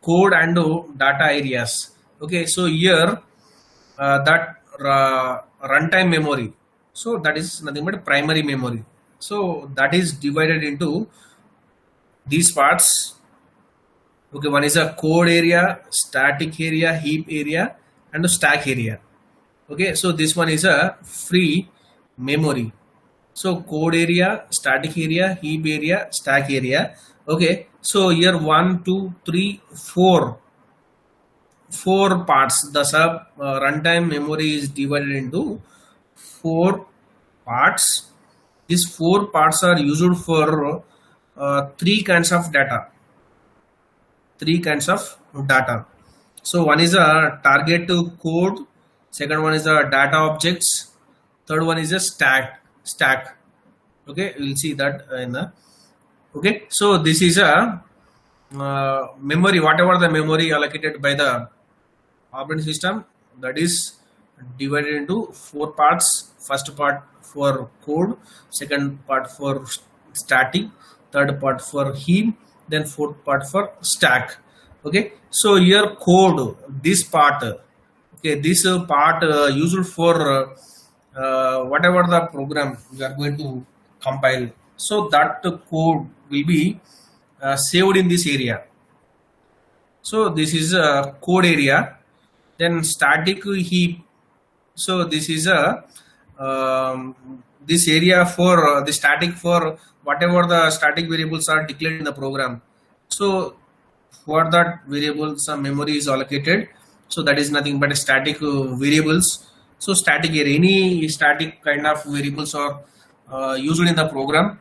code and data areas. Okay, so here that runtime memory, so that is nothing but primary memory. So that is divided into these parts. Okay, one is a code area, static area, heap area, and a stack area. Okay, so this one is a free memory. So code area, static area, heap area, stack area. Okay, so here 4 parts. The sub runtime memory is divided into 4 parts. These 4 parts are used for 3 kinds of data. 3 kinds of data. So one is a target code, second one is a data objects, third one is a stack. Okay, we'll see that in the. Okay, so this is a memory, whatever the memory allocated by the operating system, that is divided into 4 parts. First part for code, second part for static, third part for heap, then fourth part for stack. Okay, so here code, this part, okay, this part used for whatever the program we are going to compile, so that code will be saved in this area. So this is a code area. Then static heap, so this is a this area for the static, for whatever the static variables are declared in the program. So for that variable some memory is allocated, so that is nothing but static variables. So static area, any static kind of variables are used in the program.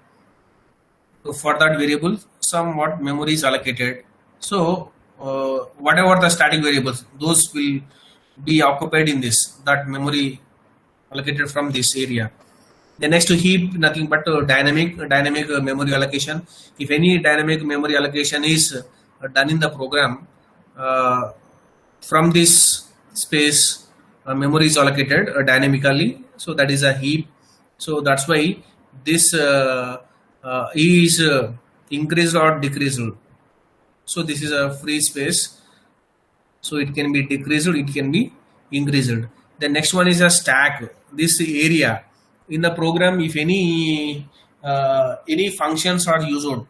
So for that variable somewhat memory is allocated. So whatever the static variables, those will be occupied in this, that memory allocated from this area. The next heap, nothing but dynamic memory allocation. If any dynamic memory allocation is done in the program, from this space memory is allocated dynamically, so that is a heap. So that's why this is increased or decreased. So this is a free space, so it can be decreased, it can be increased. The next one is a stack. This area in the program, if any functions are used,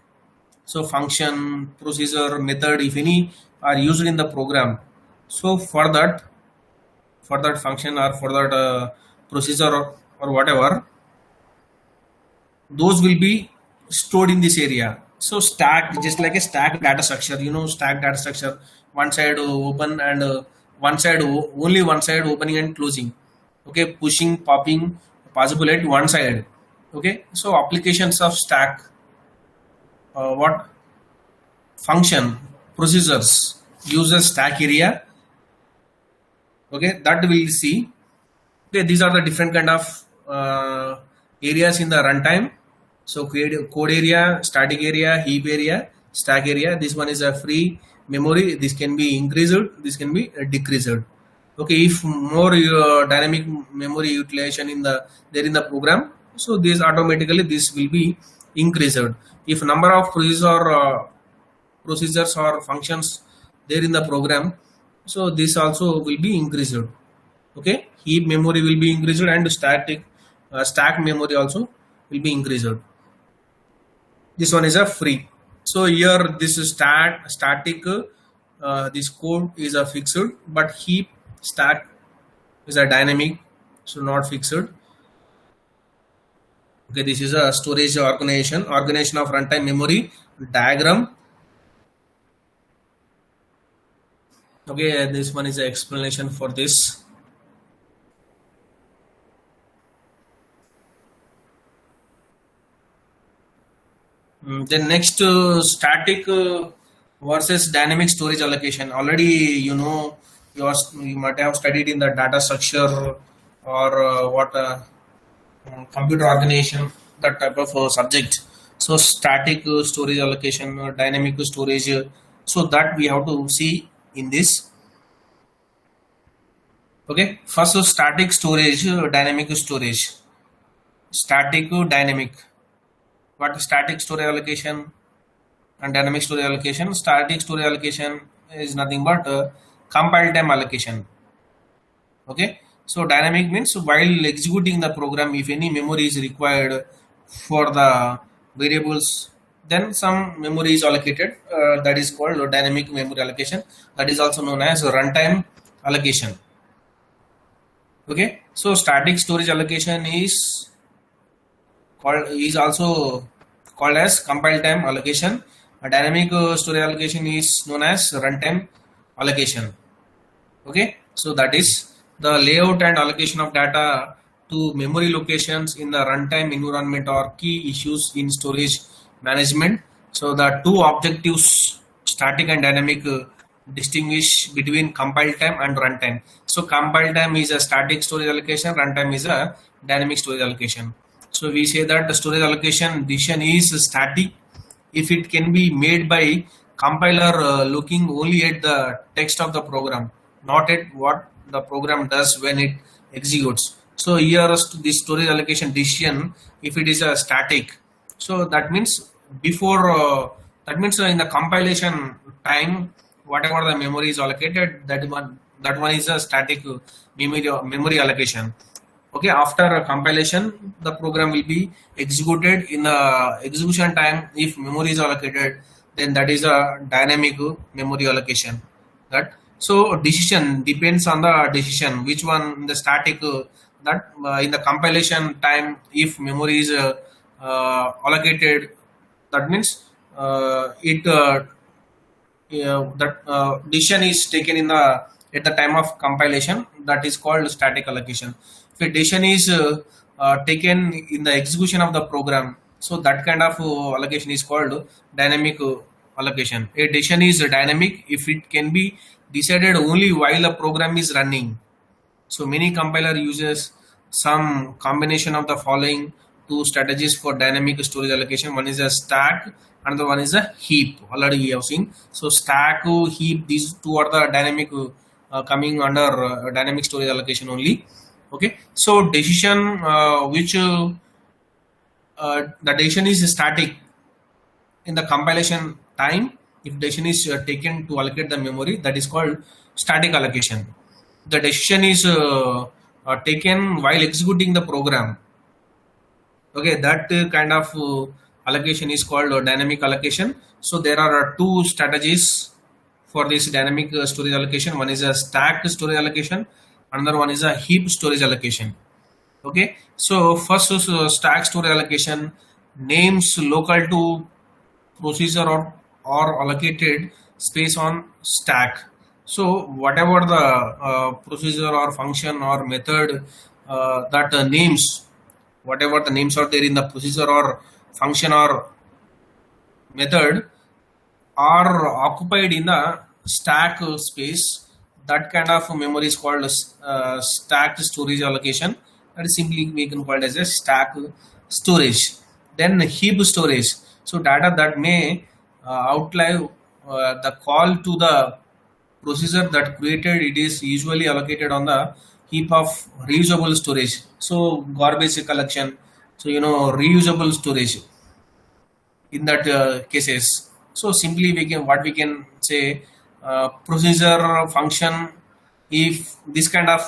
so function, procedure, method, if any are used in the program, so for that function or for that procedure or whatever, those will be stored in this area. So stack, just like a stack data structure, stack data structure, one side open and one side only one side opening and closing. Okay, pushing, popping possible at one side. Okay, so applications of stack, what function, procedures uses stack area. Okay, that we'll see. Okay, these are the different kind of areas in the runtime. So code area, static area, heap area, stack area. This one is a free memory. This can be increased, this can be decreased. Okay, if more dynamic memory utilization in the program, so this automatically this will be increased. If number of procedures or functions there in the program, so this also will be increased. Okay, heap memory will be increased and stack memory also will be increased. This one is a free. So here this is static, this code is a fixed, but heap, stack is a dynamic, so not fixed. Okay, this is a storage organization of runtime memory diagram. Okay, this one is the explanation for this. Then next, static versus dynamic storage allocation. Already you might have studied in the data structure or computer organization, that type of subject. So static storage allocation, dynamic storage, so that we have to see in this. Okay, first static storage, dynamic storage. Static, dynamic. What static storage allocation and dynamic storage allocation? Static storage allocation is nothing but compile time allocation. Okay, so dynamic means while executing the program, if any memory is required for the variables, then some memory is allocated. That is called dynamic memory allocation. That is also known as runtime allocation. Okay, so static storage allocation is also called as compile time allocation. A dynamic storage allocation is known as runtime allocation. Okay, so that is the layout and allocation of data to memory locations in the runtime environment are key issues in storage management. So the two objectives, static and dynamic, distinguish between compile time and runtime. So compile time is a static storage allocation, runtime is a dynamic storage allocation. So we say that the storage allocation decision is static if it can be made by compiler looking only at the text of the program, not at what the program does when it executes. So here this storage allocation decision, if it is a static, so that means before in the compilation time, whatever the memory is allocated, that one is a static memory allocation. Okay, after compilation, the program will be executed in the execution time. If memory is allocated, then that is a dynamic memory allocation. That so decision depends on the decision which one in the static, that in the compilation time, if memory is allocated, that means that decision is taken in the at the time of compilation. That is called static allocation. If a decision is taken in the execution of the program, so that kind of allocation is called dynamic allocation. A decision is dynamic if it can be decided only while the program is running. So many compiler uses some combination of the following two strategies for dynamic storage allocation. One is a stack, another one is a heap. Already we have seen. So stack, heap, these two are the dynamic coming under dynamic storage allocation only. Okay, so decision which the decision is static in the compilation time. If decision is taken to allocate the memory, that is called static allocation. The decision is taken while executing the program. Okay, that kind of allocation is called dynamic allocation. So there are two strategies for this dynamic storage allocation. One is a stack storage allocation, another one is a heap storage allocation. Okay, so first is stack storage allocation. Names local to procedure or allocated space on stack. So whatever the procedure or function or method that names, whatever the names are there in the procedure or function or method are occupied in the stack space, that kind of memory is called stacked storage allocation. That is simply we can call it as a stack storage. Then heap storage. So data that may outlive the call to the procedure that created it is usually allocated on the heap of reusable storage. So garbage collection. So reusable storage in that cases. So simply we can say procedure function, if this kind of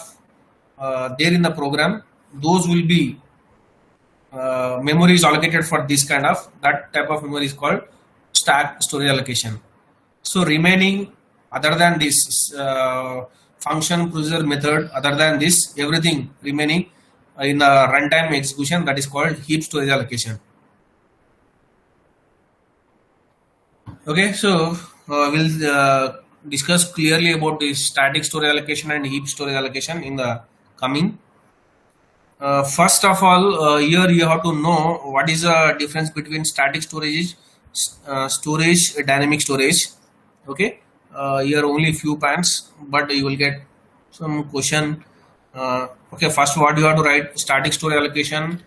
there in the program, those will be memory is allocated for this kind of, that type of memory is called stack storage allocation. So remaining other than this function, procedure, method, other than this everything remaining in the runtime execution, that is called heap storage allocation. Okay, so we'll discuss clearly about this static storage allocation and heap storage allocation in the coming. First of all, here you have to know what is the difference between static storage, dynamic storage. Okay, here only few points, but you will get some question. Okay, first what you have to write, static storage allocation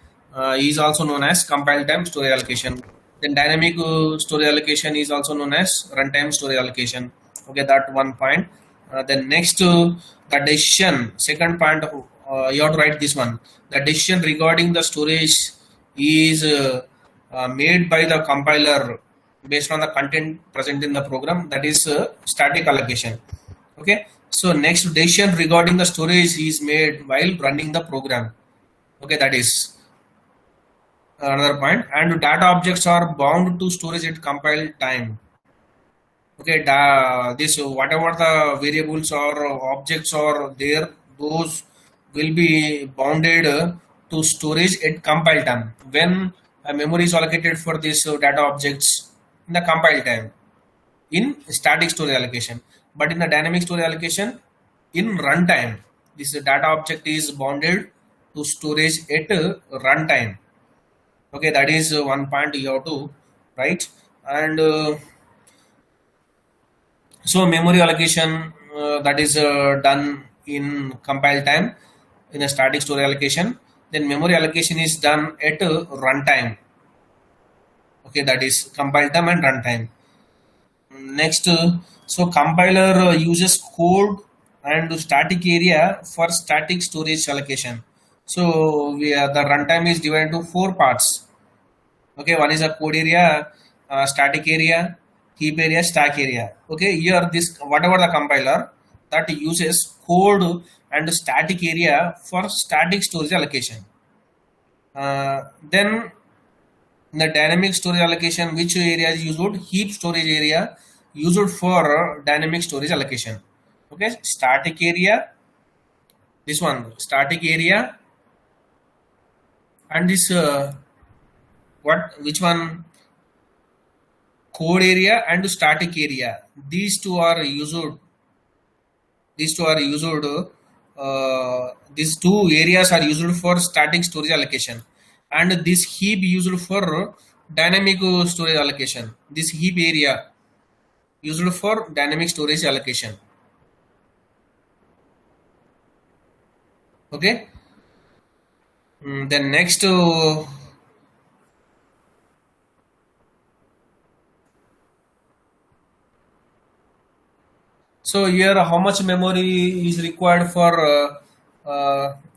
is also known as compile time storage allocation. Then dynamic storage allocation is also known as runtime storage allocation. Okay, that one point. Then next, the decision, second point, you have to write this one. The decision regarding the storage is made by the compiler based on the content present in the program, that is static allocation. Okay, so next, decision regarding the storage is made while running the program. Okay, that is another point. And data objects are bound to storage at compile time. Okay, this whatever the variables or objects are there, those will be bounded to storage at compile time, when a memory is allocated for these data objects in the compile time in static storage allocation. But in the dynamic storage allocation, in runtime, this data object is bounded to storage at runtime. Okay, that is one point you have to write. And so memory allocation, that is done in compile time in a static storage allocation. Then memory allocation is done at runtime. Okay, that is compile time and runtime. Next, so compiler uses code and static area for static storage allocation. So the runtime is divided into 4 parts. Okay, one is a code area, static area, heap area, stack area. Okay, here this whatever the compiler that uses code and static area for static storage allocation. Then in the dynamic storage allocation, which area is used? Heap storage area used for dynamic storage allocation. Okay, static area, this one static area, and this which one? Code area and static area. These two are used. These two areas are used for static storage allocation, and this heap used for dynamic storage allocation. This heap area used for dynamic storage allocation. Okay. Then next. So here, how much memory is required for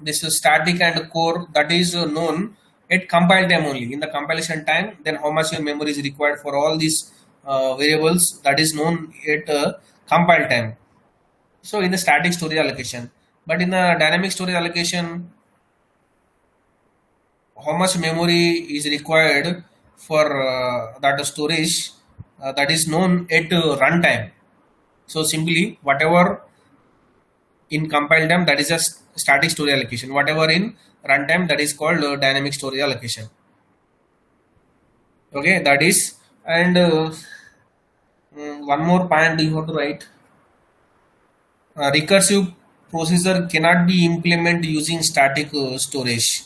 this static and core, that is known at compile time only. In the compilation time, then how much memory is required for all these variables, that is known at compile time. So in the static storage allocation, but in the dynamic storage allocation, how much memory is required for that storage, that is known at runtime. So simply whatever in compile time, that is a static storage allocation. Whatever in runtime, that is called dynamic storage allocation. Okay, that is. And one more point you have to write. Recursive procedure cannot be implemented using static storage.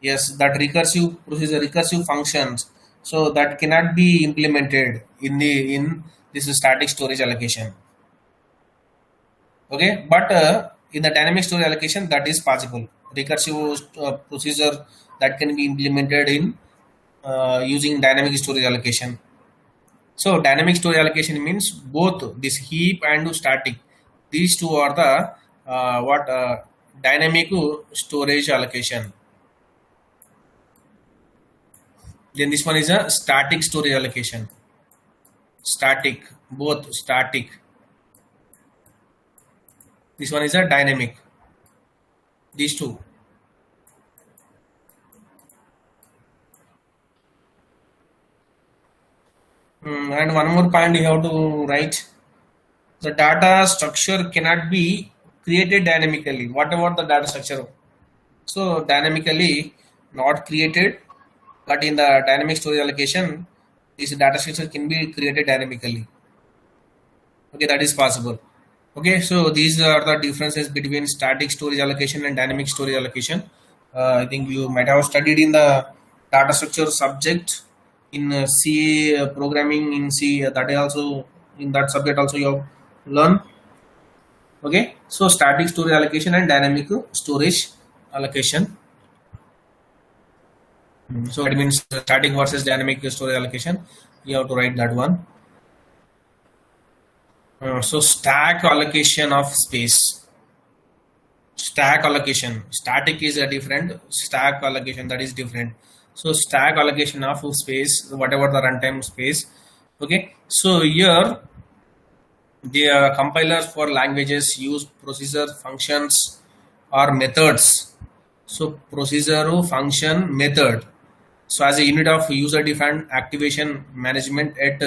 Yes, that recursive procedure, recursive functions, so that cannot be implemented in this static storage allocation. Okay, but in the dynamic storage allocation, that is possible. Recursive procedure that can be implemented in using dynamic storage allocation. So dynamic storage allocation means both this heap and static. These two are the dynamic storage allocation. Then this one is a static storage allocation. Static, both static. This one is a dynamic. These two. And one more point you have to write. The data structure cannot be created dynamically. Whatever the data structure. So dynamically not created, but in the dynamic storage allocation, this data structure can be created dynamically. Okay, that is possible. Okay, so these are the differences between static storage allocation and dynamic storage allocation. I think you might have studied in the data structure subject in C programming in C. That is also in that subject also you have learned. Okay, so static storage allocation and dynamic storage allocation. So it means static versus dynamic storage allocation. You have to write that one. So stack allocation of space. Stack allocation. Static is a different. Stack allocation, that is different. So stack allocation of space, whatever the runtime space. Okay, so here the compilers for languages use procedure functions or methods. So procedure function method. So as a unit of user defined activation management at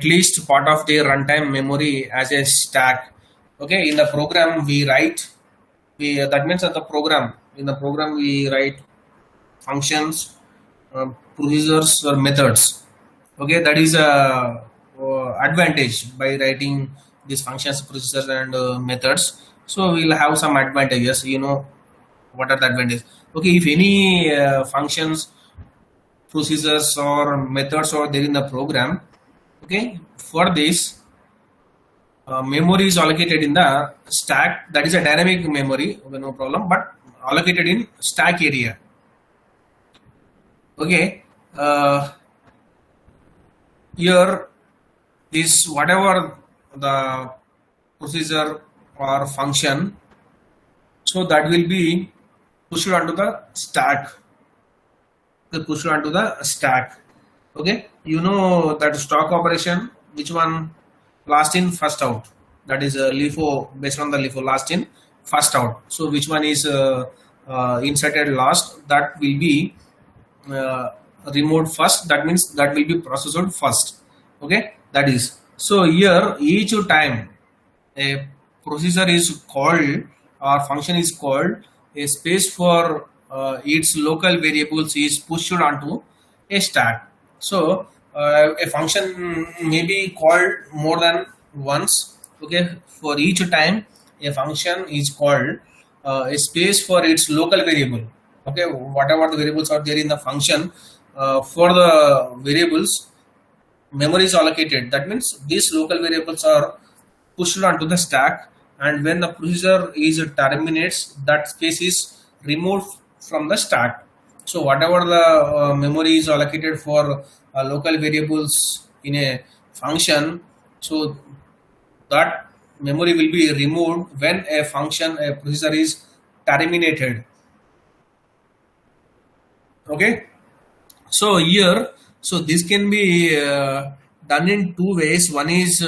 least part of the runtime memory as a stack. Okay, in the program we write, we that means that the program in the program we write functions, procedures or methods. Okay, that is a advantage by writing these functions, procedures and methods. So we'll have some advantages. You know what are the advantages? Okay, if any functions, procedures or methods are there in the program, okay, for this memory is allocated in the stack. That is a dynamic memory, okay, no problem, but allocated in stack area. Okay, here this whatever the procedure or function, so that will be pushed onto the stack. Pushed onto the stack. Okay, you know that stock operation, which one last in first out, that is LIFO, based on the LIFO last in first out. So which one is inserted last, that will be uh, removed first, that means that will be processed first. Okay, that is, so here each time a procedure is called or function is called, a space for its local variables is pushed onto a stack. So a function may be called more than once. Okay, for each time a function is called, a space for its local variable. Okay, whatever the variables are there in the function, for the variables memory is allocated. That means these local variables are pushed onto the stack, and when the procedure is terminates, that space is removed from the stack. So whatever the memory is allocated for local variables in a function, so that memory will be removed when a function, a procedure is terminated. Okay, so here, so this can be done in two ways. One is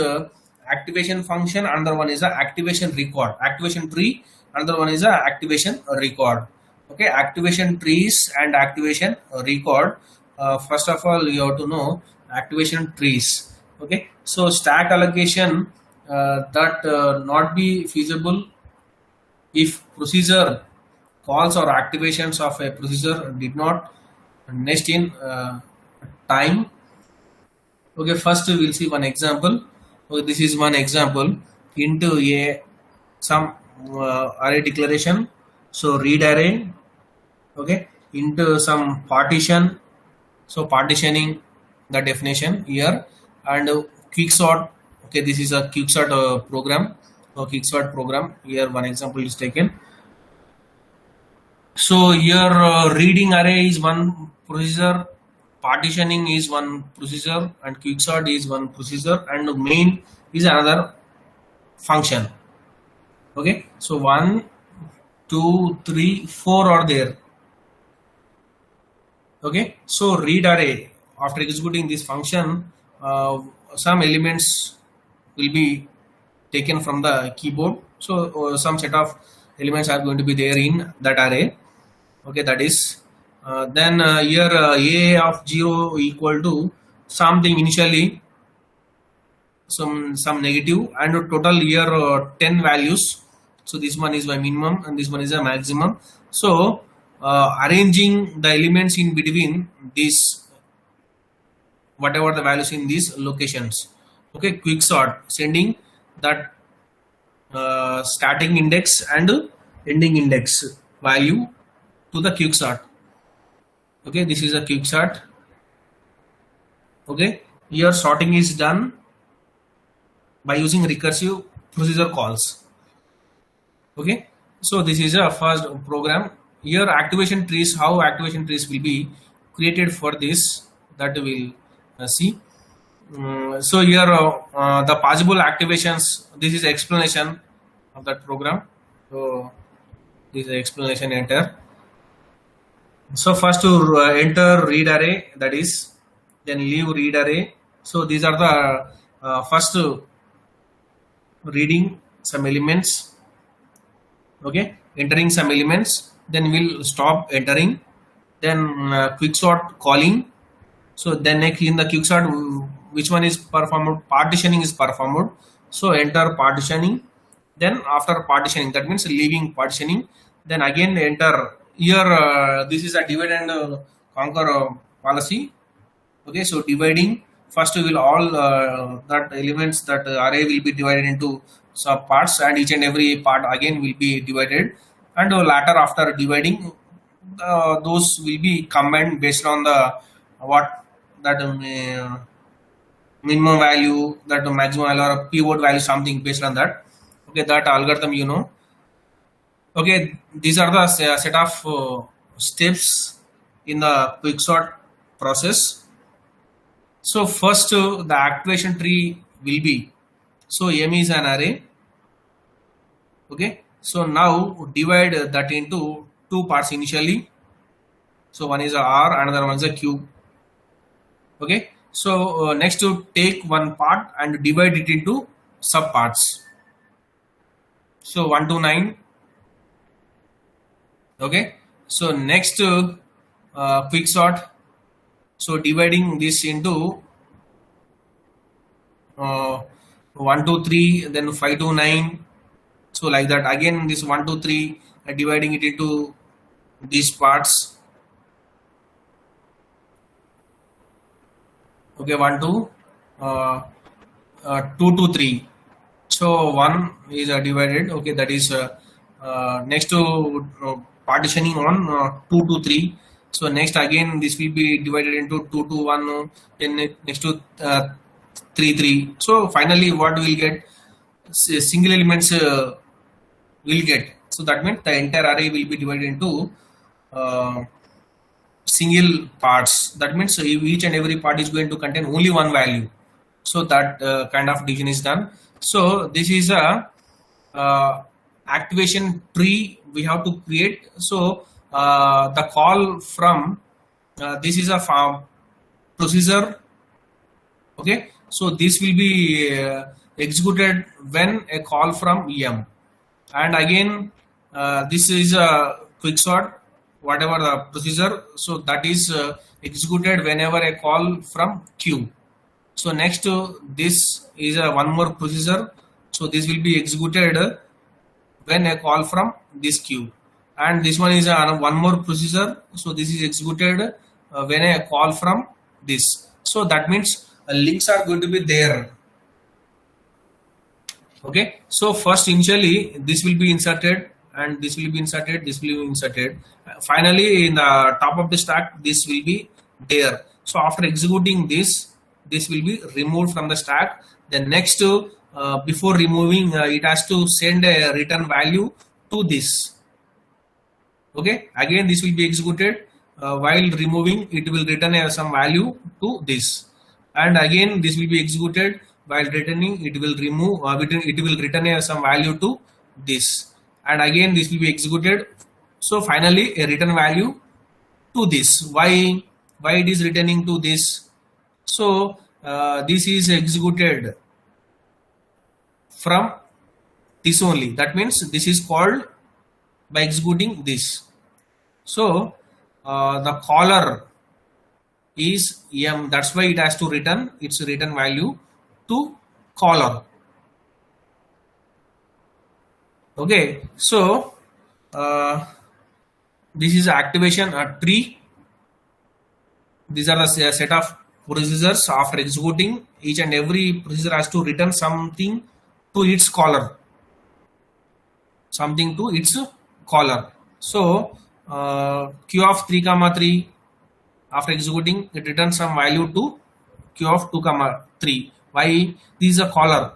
activation function, another one is a activation record, activation tree. Another one is a activation record. Okay, activation trees and activation record. First of all, you have to know activation trees. Okay, so stack allocation that not be feasible if procedure calls or activations of a procedure did not nest in time. Okay, first we will see one example. Okay, this is one example into a some array declaration. So read array. Okay, into some partition. So partitioning the definition here, and quick sort. Okay, this is a quick sort program. So quick sort program here. One example is taken. So here reading array is one procedure, partitioning is one procedure, and quicksort is one procedure, and main is another function. Okay, so one, two, three, four are there. Okay, so read array, after executing this function, some elements will be taken from the keyboard. So some set of elements are going to be there in that array. Okay, that is then here a of 0 equal to something initially, some negative, and total here 10 values. So this one is my minimum and this one is a maximum. So arranging the elements in between these, whatever the values in these locations. Okay, quick sort, sending that starting index and ending index value to the quick sort. Okay, this is a quick sort. Okay, here sorting is done by using recursive procedure calls. Okay, so this is a first program. Here activation trees, how activation trees will be created for this, that we will see. So here the possible activations, this is explanation of that program. So this is explanation, enter. So first to enter read array, that is then leave read array. So these are the first reading some elements, okay, entering some elements, then we'll stop entering, then quicksort calling. So then next in the quicksort, which one is performed? Partitioning is performed. So enter partitioning. Then after partitioning, that means leaving partitioning. Then again enter here. This is a divide and conquer policy. Okay, so dividing, first we will all that elements, that array will be divided into sub parts, and each and every part again will be divided, and later after dividing, those will be combined based on the what that minimum value, that maximum value, or pivot value, something based on that. Okay, that algorithm you know. Okay, these are the set of steps in the quicksort process. So first the activation tree will be, so M is an array. Okay, so now divide that into two parts initially. So one is a R, another one is a Q. Okay, so next to take one part and divide it into sub parts. So 1 to 9. Okay, so next quicksort, so dividing this into 1 to 3, then 5 to 9. So like that, again this 1 to 3, dividing it into these parts. Okay, 1 to 2 to 3. So 1 is divided. Okay, that is next to partitioning on 2 to 3. So next again this will be divided into 2 to 1, then next to 3 3. So finally what we will get, single elements will get. So that means the entire array will be divided into single parts. That means each and every part is going to contain only one value. So that kind of division is done. So this is a activation tree we have to create. So the call from this is a procedure. Okay, so this will be executed when a call from M, and again this is a quicksort, whatever the procedure. So that is executed whenever a call from Q. So next this is a one more procedure. So this will be executed when a call from this Q, and this one is one more procedure. So this is executed when a call from this. So that means links are going to be there. Okay, so first initially this will be inserted, and this will be inserted, this will be inserted. Finally in the top of the stack this will be there. So after executing this, this will be removed from the stack. Then next before removing, it has to send a return value to this. Okay, again this will be executed. While removing, it will return some value to this, and again this will be executed. While returning, it will remove, it will return some value to this, and again this will be executed. So finally a return value to this. Why it is returning to this? So this is executed from this only. That means this is called by executing this. So the caller is M. That's why it has to return its return value to caller. Okay, so this is activation tree. These are the set of procedures. After executing, each and every procedure has to return something to its caller. Something to its caller. So Q of 3 comma 3, after executing, it returns some value to Q of 2 comma 3. Why? This is a caller.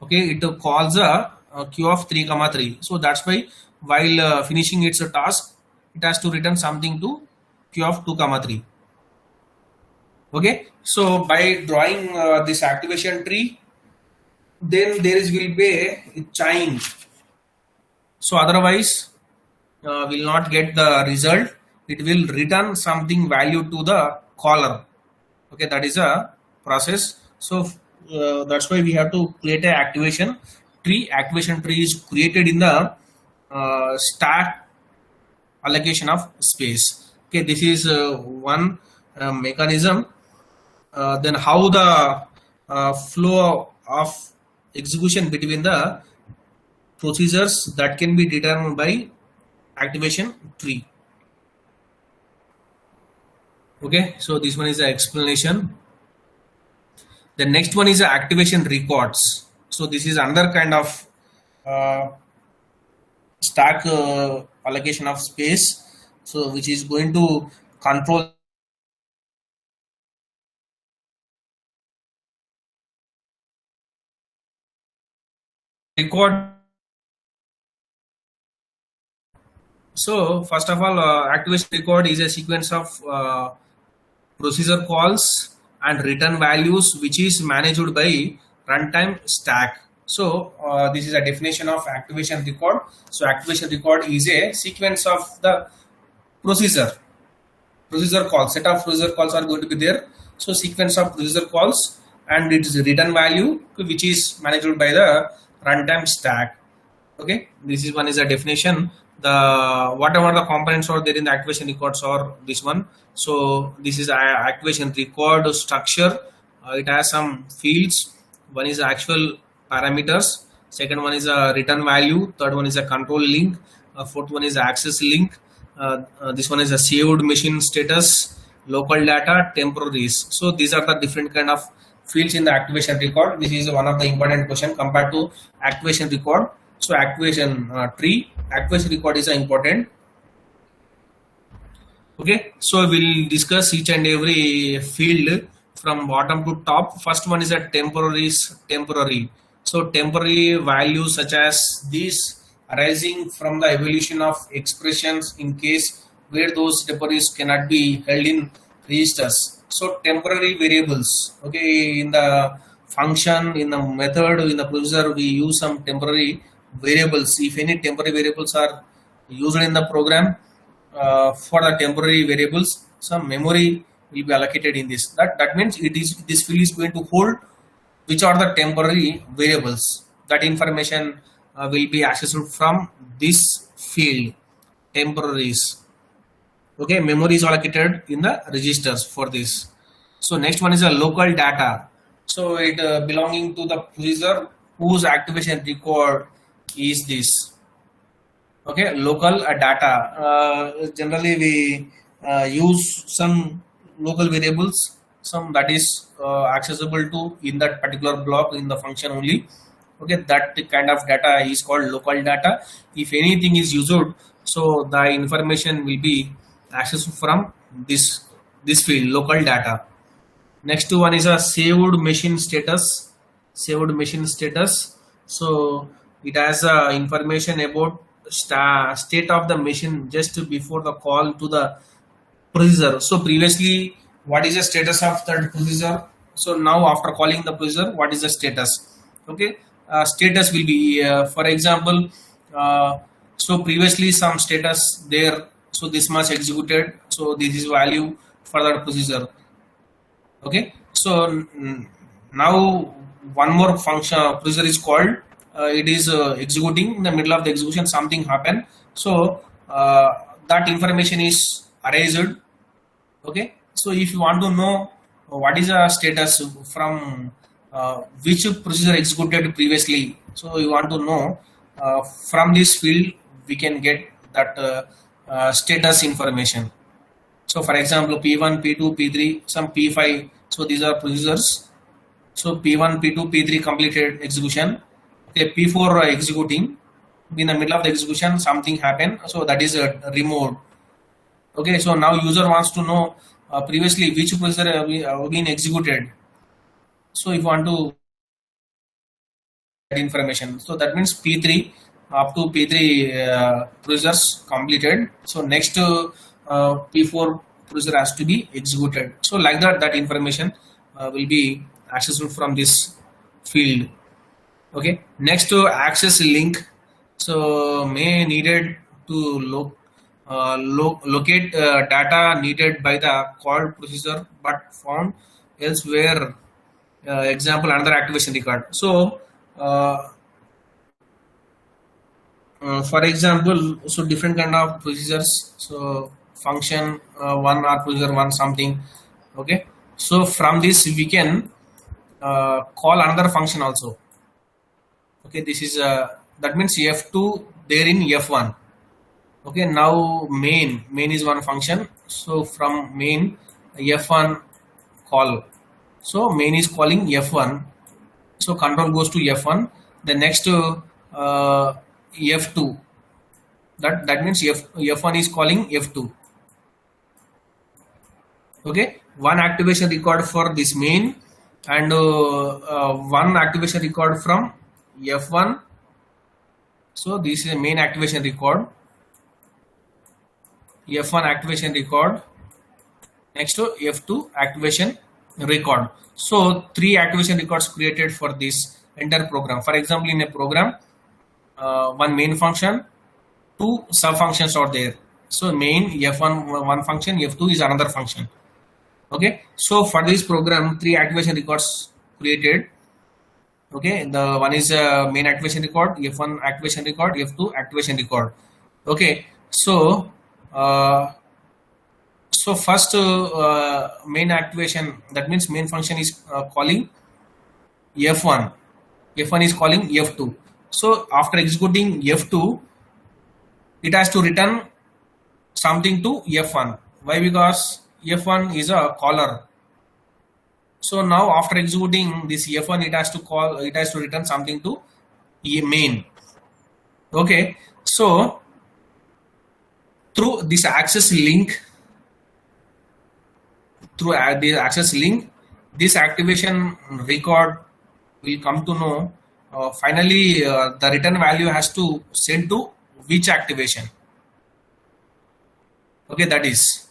Okay, it calls a Q of 3 comma 3. So that's why while finishing its task, it has to return something to Q of 2 comma 3. Okay, so by drawing this activation tree, then there will be a chain. So otherwise will not get the result. It will return something value to the caller. Okay, that is a process. So that's why we have to create an activation tree. Activation tree is created in the stack allocation of space. Okay, this is one mechanism. Then how the flow of execution between the procedures, that can be determined by activation tree. Okay, so this one is the explanation. The next one is the activation records. So this is another kind of uh, stack allocation of space, so which is going to control record. So first of all, activation record is a sequence of procedure calls and return values which is managed by runtime stack. So this is a definition of activation record. So activation record is a sequence of the procedure calls. Set of procedure calls are going to be there. So sequence of procedure calls and its return value which is managed by the runtime stack. Okay, this is one is a definition. The whatever the components are there in the activation records or this one. So this is a activation record structure. It has some fields. One is actual parameters, second one is a return value, third one is a control link, fourth one is access link, this one is a saved machine status, local data, temporaries. So these are the different kind of fields in the activation record. This is one of the important question compared to activation record. So activation tree, activation record is important. Okay, so we'll discuss each and every field from bottom to top. First one is a temporary. So temporary values such as these arising from the evolution of expressions in case where those temporaries cannot be held in registers. So temporary variables. Okay, in the function, in the method, in the procedure, we use some temporary variables. If any temporary variables are used in the program, for the temporary variables, some memory will be allocated in this. That means it is this field is going to hold which are the temporary variables. That information will be accessed from this field, temporaries. Okay, memory is allocated in the registers for this. So next one is a local data. So it belonging to the procedure whose activation record is this. Okay, local data. Generally we use some local variables, some that is accessible to in that particular block in the function only. Okay, that kind of data is called local data. If anything is used, so the information will be accessed from this field, local data. Next one is a saved machine status. Saved machine status. So it has information about state of the machine just before the call to the procedure. So previously, what is the status of that procedure? So now after calling the procedure, what is the status? Okay, status will be, for example, so previously some status there. So this much executed. So this is value for that procedure. Okay, so now one more function procedure is called. It is executing. In the middle of the execution something happened, so that information is erased. Okay, so if you want to know what is the status from which procedure executed previously, so you want to know from this field we can get that status information. So for example, P1, P2, P3, some P5. So these are procedures. So P1, P2, P3 completed execution. Okay, P4 executing. In the middle of the execution, something happened. So that is removed. Okay, so now user wants to know previously which procedure have been executed. So if you want to get information, so that means P3 up to P3 procedures completed. So next P4 procedure has to be executed. So like that information will be accessible from this field. Okay, next to access link. So may needed to locate data needed by the called procedure but found elsewhere. Example, another activation record. So for example, so different kind of procedures. So function one or procedure one something. Okay. So from this we can call another function also. Okay, this is that means f2 there in f1. Okay, now main is one function. So from main f1 call. So main is calling f1. So control goes to f1. The next f2. That means f1 is calling f2. Okay, one activation record for this main and one activation record from f1. So this is a main activation record, f1 activation record, next to f2 activation record. So three activation records created for this entire program. For example, in a program, one main function, two sub functions are there. So main f1 one function, f2 is another function. Okay, so for this program, three activation records created. Okay, the one is main activation record, f1 activation record, f2 activation record. Okay, so first main activation, that means main function is calling f1, f1 is calling f2. So after executing f2, it has to return something to f1. Why? Because f1 is a caller. So now after executing this f1, it has to return something to main. Okay, so through this access link, this activation record will come to know finally the return value has to send to which activation. Okay, that is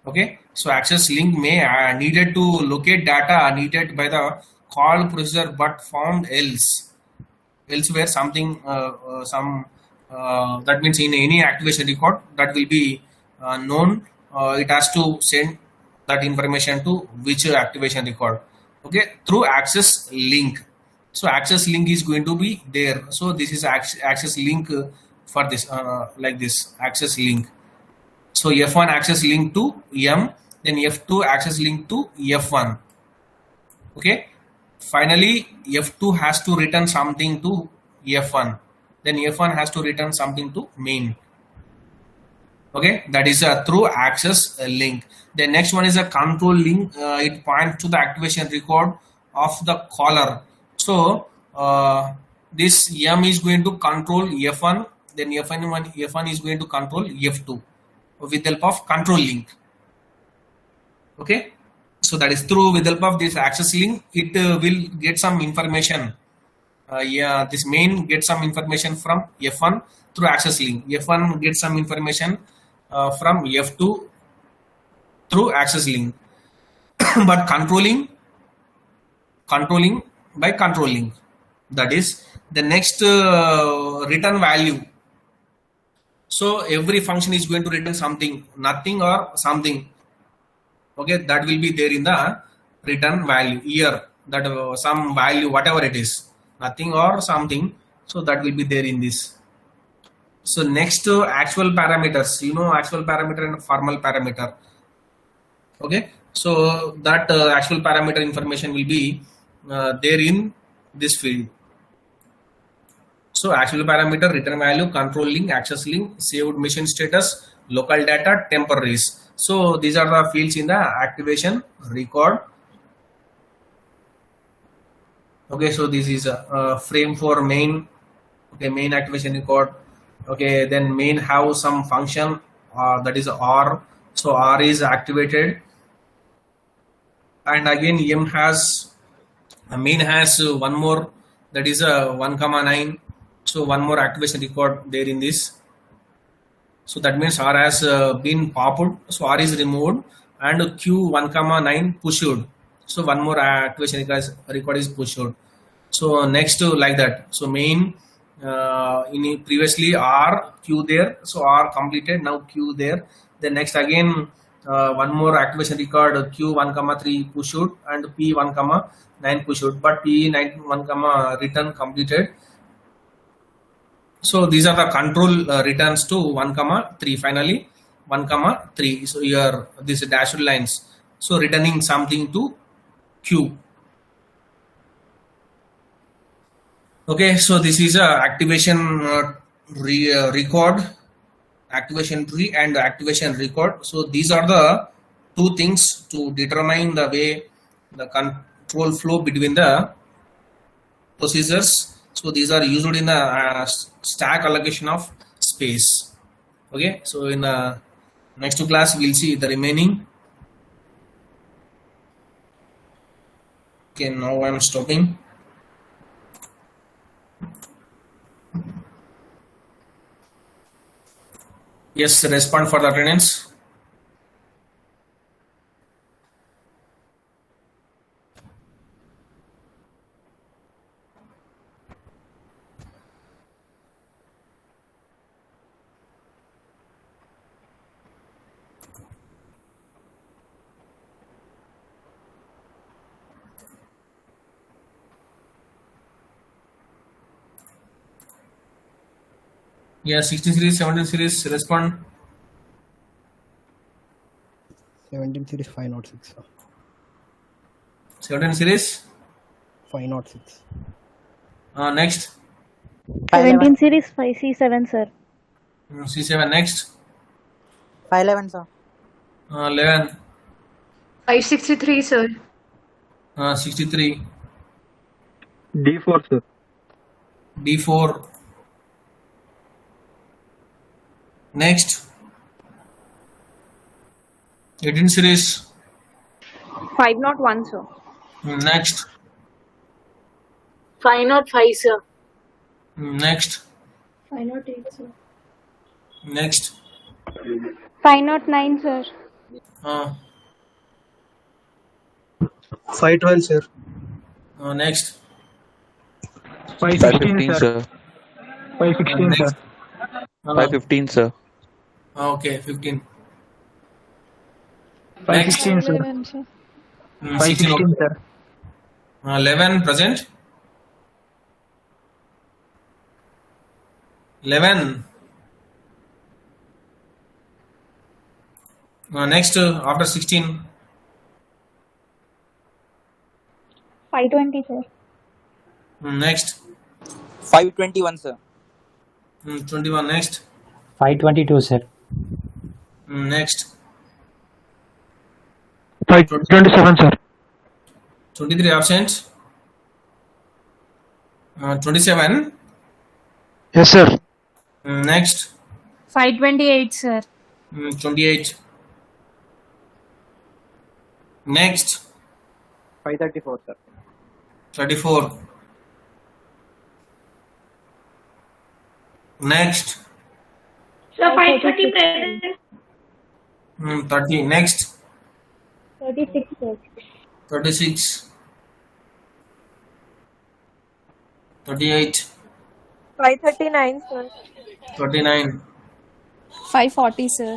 okay. So access link may needed to locate data needed by the call procedure but found elsewhere something that means in any activation record that will be known. It has to send that information to which activation record. Okay, through access link. So access link is going to be there. So this is access link for this like this access link. So f1 access link to m, then f2 access link to f1. Okay, finally f2 has to return something to f1, then f1 has to return something to main. Okay, that is a through access link. The next one is a control link. It points to the activation record of the caller. So this m is going to control f1, then f1 is going to control f2 with the help of control link. Okay, so that is through with the help of this access link, it will get some information. This main gets some information from f1 through access link. F1 gets some information from f2 through access link. But controlling by control link. That is the next return value. So every function is going to return something, nothing or something. Okay, that will be there in the return value here. That some value, whatever it is, nothing or something. So that will be there in this. So next actual parameters. You know actual parameter and formal parameter. Okay, so that actual parameter information will be there in this field. So actual parameter, return value, control link, access link, saved machine status, local data, temporaries. So these are the fields in the activation record. Okay, so this is a frame for main. Okay, main activation record. Okay, then main have some function that is R. So R is activated, and again M has main has one more, that is a 1,9. So one more activation record there in this. So that means R has been popped. So R is removed and Q 1,9 pushed. So one more activation record is pushed. So next like that. So main in previously R Q there. So R completed, now Q there. Then next again one more activation record Q1 comma 3 push shoot and P1 comma 9 push shoot, but P9 1 comma return completed. So these are the control returns to 1 comma 3. Finally 1 comma 3. So here these dashed lines. So returning something to Q. Okay, so this is a activation record, activation tree and activation record. So these are the two things to determine the way the control flow between the procedures. So these are used in the stack allocation of space. Okay, so in the next class we'll see the remaining. Okay, now I'm stopping. Yes, respond for the attendance. Yeah, 16 series, 17 series, respond. 17 series 506, sir. 17 series. 506. Next. 17 series 5C7, sir. C7 next. 511, sir. 11. 563, sir. 63. D4, sir. D4. Next. 18 series. 501, sir. Next. 505, sir. Next. 508, sir. Next. 509, sir. 512, sir. Next. 516, sir. 516, Next. sir. 515, sir. Okay, 15. 516, sir. 11, sir. 516, sir. 11 present. 11. Next, after 16. 520, sir. Next. 521, sir. 21. Next. 522, sir. Next. 527, sir. 23 absent. 27. Yes, sir. Next. 528, sir. 28. Next. 534, sir. 34. Next. Sir, 530 present. 30. Next. 36, sir. 36. 38. 539, sir. 39. 540, sir.